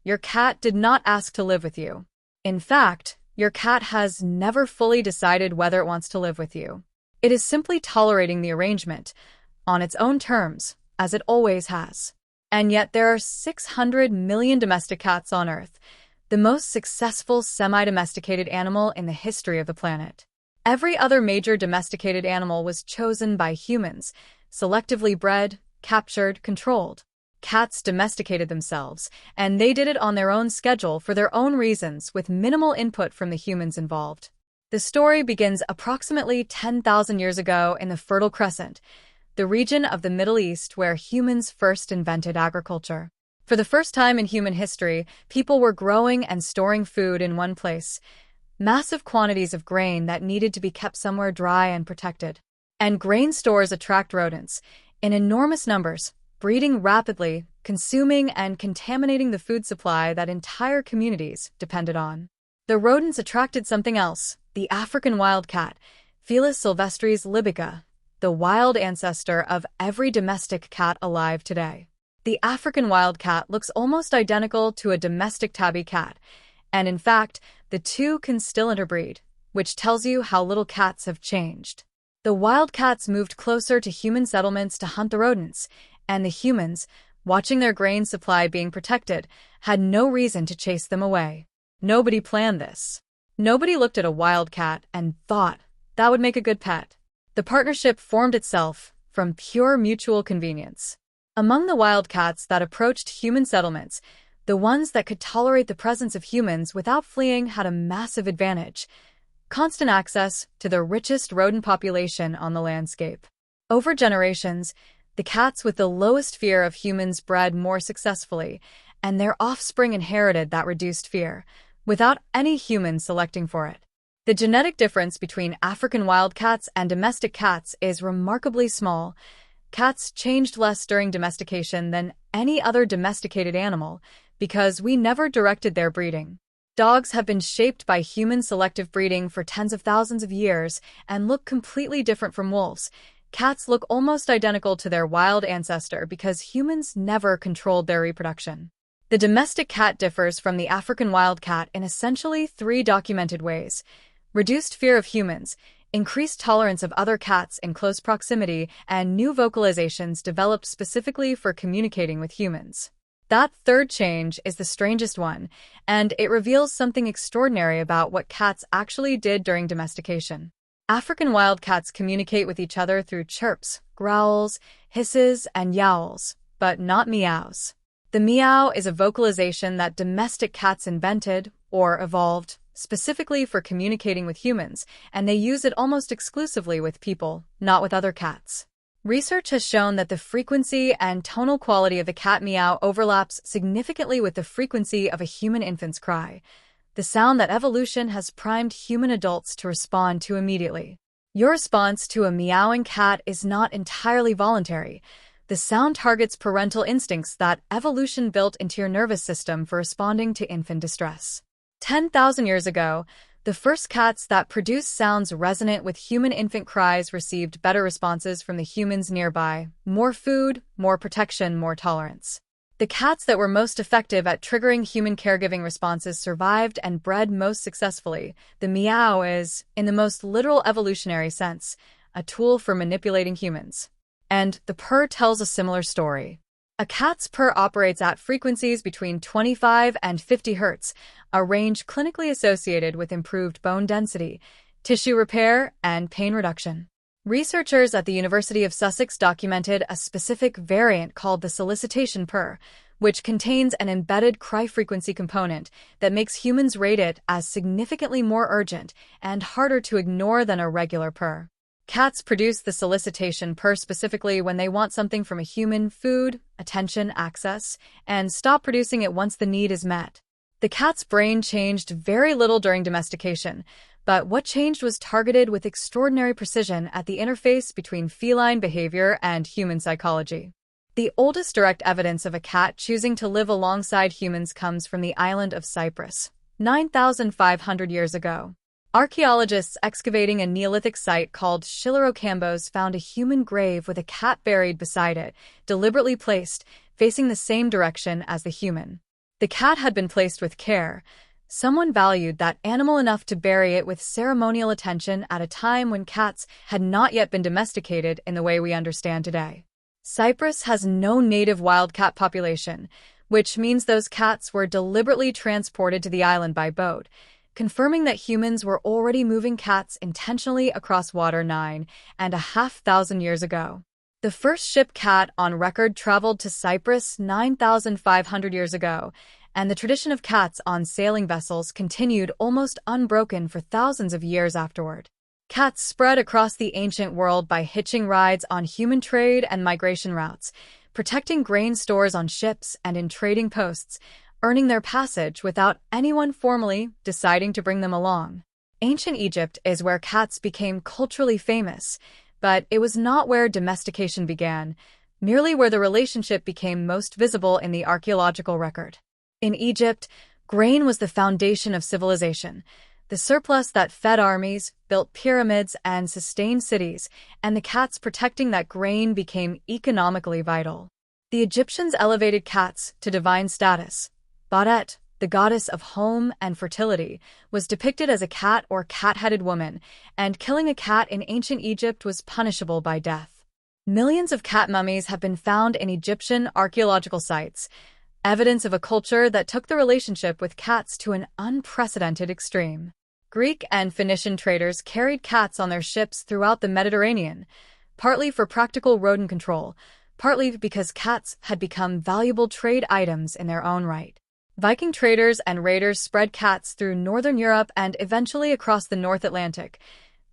your cat did not ask to live with you. In fact, your cat has never fully decided whether it wants to live with you. It is simply tolerating the arrangement, on its own terms, as it always has. And yet there are 600 million domestic cats on Earth, the most successful semi-domesticated animal in the history of the planet. Every other major domesticated animal was chosen by humans, selectively bred, captured, controlled. Cats domesticated themselves, and they did it on their own schedule for their own reasons with minimal input from the humans involved. The story begins approximately 10,000 years ago in the Fertile Crescent, the region of the Middle East where humans first invented agriculture. For the first time in human history, people were growing and storing food in one place, massive quantities of grain that needed to be kept somewhere dry and protected. And grain stores attract rodents in enormous numbers, breeding rapidly, consuming and contaminating the food supply that entire communities depended on. The rodents attracted something else, the African wildcat, Felis sylvestris libica, the wild ancestor of every domestic cat alive today. The African wildcat looks almost identical to a domestic tabby cat, and in fact, the two can still interbreed, which tells you how little cats have changed. The wildcats moved closer to human settlements to hunt the rodents, and the humans, watching their grain supply being protected, had no reason to chase them away. Nobody planned this. Nobody looked at a wildcat and thought that would make a good pet. The partnership formed itself from pure mutual convenience. Among the wildcats that approached human settlements, the ones that could tolerate the presence of humans without fleeing had a massive advantage: constant access to the richest rodent population on the landscape. Over generations, the cats with the lowest fear of humans bred more successfully, and their offspring inherited that reduced fear, without any human selecting for it. The genetic difference between African wildcats and domestic cats is remarkably small. Cats changed less during domestication than any other domesticated animal because we never directed their breeding. Dogs have been shaped by human selective breeding for tens of thousands of years and look completely different from wolves. Cats look almost identical to their wild ancestor because humans never controlled their reproduction. The domestic cat differs from the African wildcat in essentially 3 documented ways: reduced fear of humans, increased tolerance of other cats in close proximity, and new vocalizations developed specifically for communicating with humans. That third change is the strangest one, and it reveals something extraordinary about what cats actually did during domestication. African wildcats communicate with each other through chirps, growls, hisses, and yowls, but not meows. The meow is a vocalization that domestic cats invented, or evolved, specifically for communicating with humans, and they use it almost exclusively with people, not with other cats. Research has shown that the frequency and tonal quality of the cat meow overlaps significantly with the frequency of a human infant's cry, the sound that evolution has primed human adults to respond to immediately. Your response to a meowing cat is not entirely voluntary. The sound targets parental instincts that evolution built into your nervous system for responding to infant distress. 10,000 years ago, the first cats that produced sounds resonant with human infant cries received better responses from the humans nearby: more food, more protection, more tolerance. The cats that were most effective at triggering human caregiving responses survived and bred most successfully. The meow is, in the most literal evolutionary sense, a tool for manipulating humans. And the purr tells a similar story. A cat's purr operates at frequencies between 25 and 50 Hz, a range clinically associated with improved bone density, tissue repair, and pain reduction. Researchers at the University of Sussex documented a specific variant called the solicitation purr, which contains an embedded cry frequency component that makes humans rate it as significantly more urgent and harder to ignore than a regular purr. Cats produce the solicitation purr specifically when they want something from a human: food, attention, access, and stop producing it once the need is met. The cat's brain changed very little during domestication, but what changed was targeted with extraordinary precision at the interface between feline behavior and human psychology. The oldest direct evidence of a cat choosing to live alongside humans comes from the island of Cyprus, 9,500 years ago. Archaeologists excavating a Neolithic site called Shilarokambos found a human grave with a cat buried beside it, deliberately placed, facing the same direction as the human. The cat had been placed with care. Someone valued that animal enough to bury it with ceremonial attention at a time when cats had not yet been domesticated in the way we understand today. Cyprus has no native wildcat population, which means those cats were deliberately transported to the island by boat, confirming that humans were already moving cats intentionally across water 9,500 years ago. The first ship cat on record traveled to Cyprus 9,500 years ago, and the tradition of cats on sailing vessels continued almost unbroken for thousands of years afterward. Cats spread across the ancient world by hitching rides on human trade and migration routes, protecting grain stores on ships and in trading posts, earning their passage without anyone formally deciding to bring them along. Ancient Egypt is where cats became culturally famous, but it was not where domestication began, merely where the relationship became most visible in the archaeological record. In Egypt, grain was the foundation of civilization, the surplus that fed armies, built pyramids, and sustained cities, and the cats protecting that grain became economically vital. The Egyptians elevated cats to divine status. Badet, the goddess of home and fertility, was depicted as a cat or cat-headed woman, and killing a cat in ancient Egypt was punishable by death. Millions of cat mummies have been found in Egyptian archaeological sites, evidence of a culture that took the relationship with cats to an unprecedented extreme. Greek and Phoenician traders carried cats on their ships throughout the Mediterranean, partly for practical rodent control, partly because cats had become valuable trade items in their own right. Viking traders and raiders spread cats through northern Europe and eventually across the North Atlantic.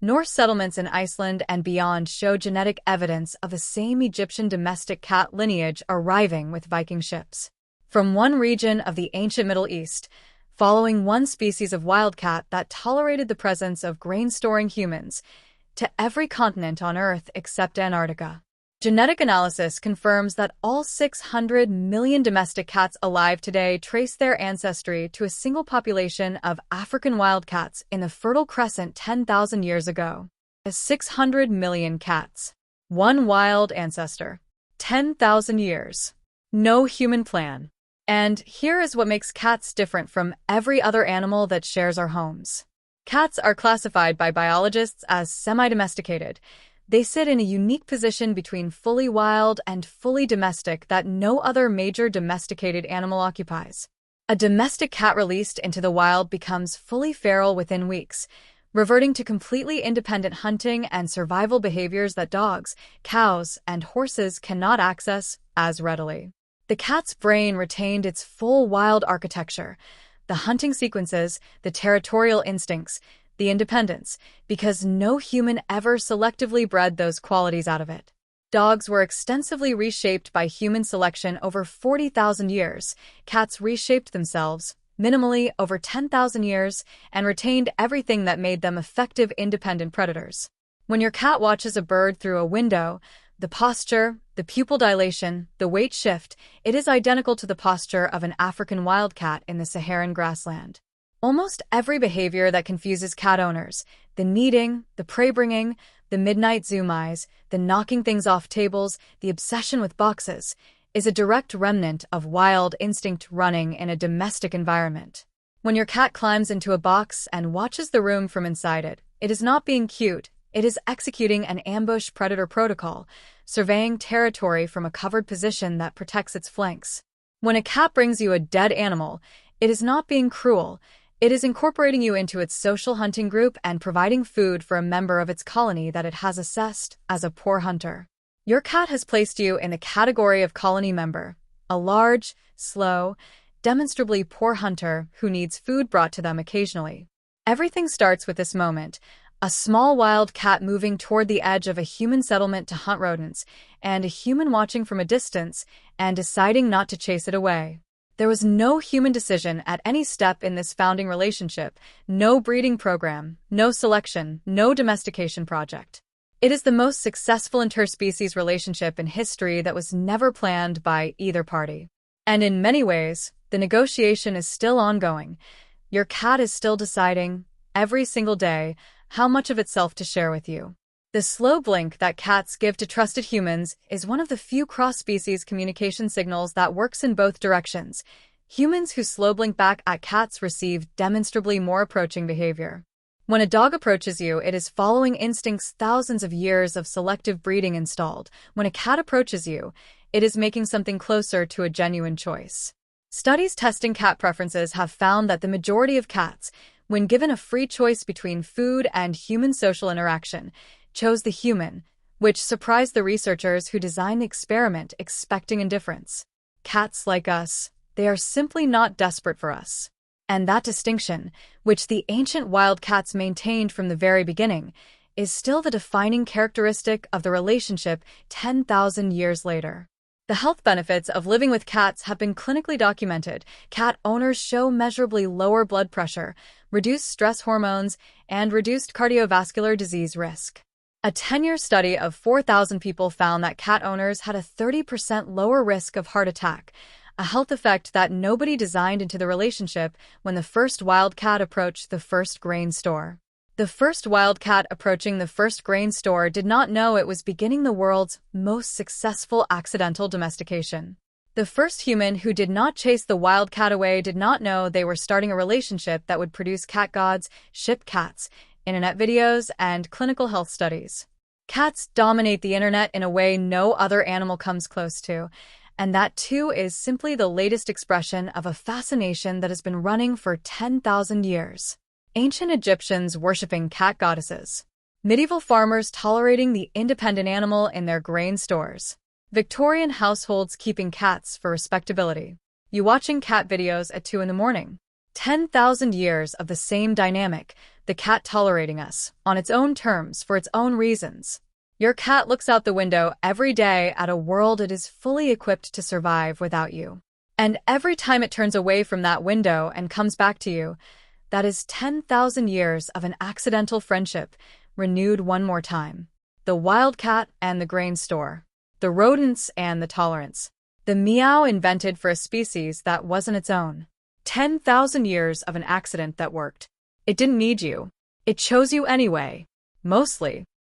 Norse settlements in Iceland and beyond show genetic evidence of the same Egyptian domestic cat lineage arriving with Viking ships. From one region of the ancient Middle East, following one species of wildcat that tolerated the presence of grain-storing humans, to every continent on Earth except Antarctica. Genetic analysis confirms that all 600 million domestic cats alive today trace their ancestry to a single population of African wildcats in the Fertile Crescent 10,000 years ago. 600 million cats. One wild ancestor. 10,000 years. No human plan. And here is what makes cats different from every other animal that shares our homes. Cats are classified by biologists as semi-domesticated. They sit in a unique position between fully wild and fully domestic that no other major domesticated animal occupies. A domestic cat released into the wild becomes fully feral within weeks, reverting to completely independent hunting and survival behaviors that dogs, cows, and horses cannot access as readily. The cat's brain retained its full wild architecture, the hunting sequences, the territorial instincts, the independence, because no human ever selectively bred those qualities out of it. Dogs were extensively reshaped by human selection over 40,000 years. Cats reshaped themselves, minimally, over 10,000 years, and retained everything that made them effective independent predators. When your cat watches a bird through a window, the posture, the pupil dilation, the weight shift, it is identical to the posture of an African wildcat in the Saharan grassland. Almost every behavior that confuses cat owners, the kneading, the prey-bringing, the midnight zoom eyes, the knocking things off tables, the obsession with boxes, is a direct remnant of wild instinct running in a domestic environment. When your cat climbs into a box and watches the room from inside it, it is not being cute. It is executing an ambush predator protocol, surveying territory from a covered position that protects its flanks. When a cat brings you a dead animal, it is not being cruel. It is incorporating you into its social hunting group and providing food for a member of its colony that it has assessed as a poor hunter. Your cat has placed you in the category of colony member, a large, slow, demonstrably poor hunter who needs food brought to them occasionally. Everything starts with this moment. A small wild cat moving toward the edge of a human settlement to hunt rodents, and a human watching from a distance and deciding not to chase it away. There was no human decision at any step in this founding relationship, no breeding program, no selection, no domestication project. It is the most successful interspecies relationship in history that was never planned by either party. And in many ways, the negotiation is still ongoing. Your cat is still deciding, every single day, how much of itself to share with you. The slow blink that cats give to trusted humans is one of the few cross-species communication signals that works in both directions. Humans who slow blink back at cats receive demonstrably more approaching behavior. When a dog approaches you, it is following instincts thousands of years of selective breeding installed. When a cat approaches you, it is making something closer to a genuine choice. Studies testing cat preferences have found that the majority of cats, when given a free choice between food and human social interaction, chose the human, which surprised the researchers who designed the experiment expecting indifference. Cats like us, they are simply not desperate for us. And that distinction, which the ancient wildcats maintained from the very beginning, is still the defining characteristic of the relationship 10,000 years later. The health benefits of living with cats have been clinically documented. Cat owners show measurably lower blood pressure, reduced stress hormones, and reduced cardiovascular disease risk. A 10-year study of 4,000 people found that cat owners had a 30% lower risk of heart attack, a health effect that nobody designed into the relationship when the first wildcat approached the first grain store. The first wildcat approaching the first grain store did not know it was beginning the world's most successful accidental domestication. The first human who did not chase the wildcat away did not know they were starting a relationship that would produce cat gods, ship cats, internet videos, and clinical health studies. Cats dominate the internet in a way no other animal comes close to, and that too is simply the latest expression of a fascination that has been running for 10,000 years. Ancient Egyptians worshipping cat goddesses. Medieval farmers tolerating the independent animal in their grain stores. Victorian households keeping cats for respectability. You watching cat videos at 2 in the morning. 10,000 years of the same dynamic, the cat tolerating us, on its own terms, for its own reasons. Your cat looks out the window every day at a world it is fully equipped to survive without you. And every time it turns away from that window and comes back to you, that is 10,000 years of an accidental friendship, renewed one more time. The wildcat and the grain store. The rodents and the tolerance. The meow invented for a species that wasn't its own. 10,000 years of an accident that worked. It didn't need you. It chose you anyway. Mostly.